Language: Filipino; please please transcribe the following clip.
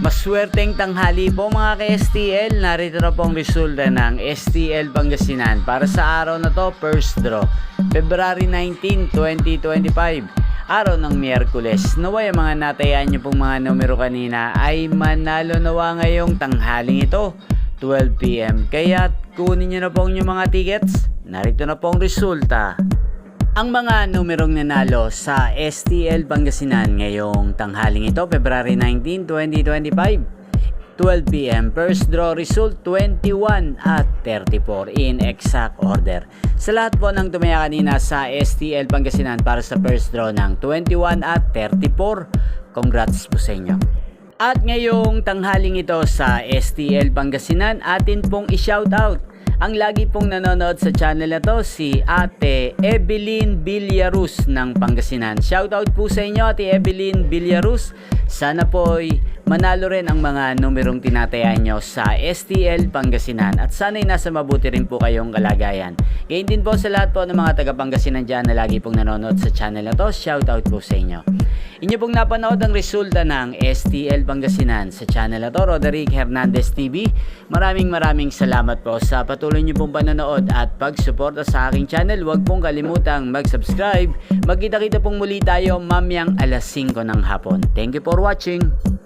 Maswerteng tanghali po mga ka-STL. Narito na po ang resulta ng STL Pangasinan para sa araw na to, first draw, February 19, 2025. Araw ng Miyerkules. Naway ang mga natayaan nyo pong mga numero kanina ay manalo nawa ngayong tanghaling ito, 12 PM. Kaya kunin nyo na po ang inyong mga tickets. Narito na po ang resulta. Ang mga numerong nanalo sa STL Pangasinan ngayong tanghaling ito, February 19, 2025, 12 PM. First draw result 21 at 34 in exact order. Sa lahat po ng tumaya kanina sa STL Pangasinan para sa first draw ng 21 at 34, congrats po sa inyo. At ngayong tanghaling ito sa STL Pangasinan, atin pong i-shoutout ang lagi pong nanonood sa channel na to, si Ate Evelyn Villarus ng Pangasinan. Shoutout po sa inyo, Ate Evelyn Villarus. Sana po'y manalo rin ang mga numerong tinatayaan nyo sa STL Pangasinan. At sana'y nasa mabuti rin po kayong kalagayan. Gayon din po sa lahat po ng mga taga Pangasinan dyan na lagi pong nanonood sa channel na to. Shoutout po sa inyo. Inyo pong napanood ang resulta ng STL Pangasinan sa channel na to, Roderick Hernandez TV. Maraming salamat po sa patuloy nyo pong panonood at pagsuporta sa aking channel. Huwag pong kalimutang mag-subscribe. Magkita-kita pong muli tayo mamayang alas 5 ng hapon. Thank you for watching.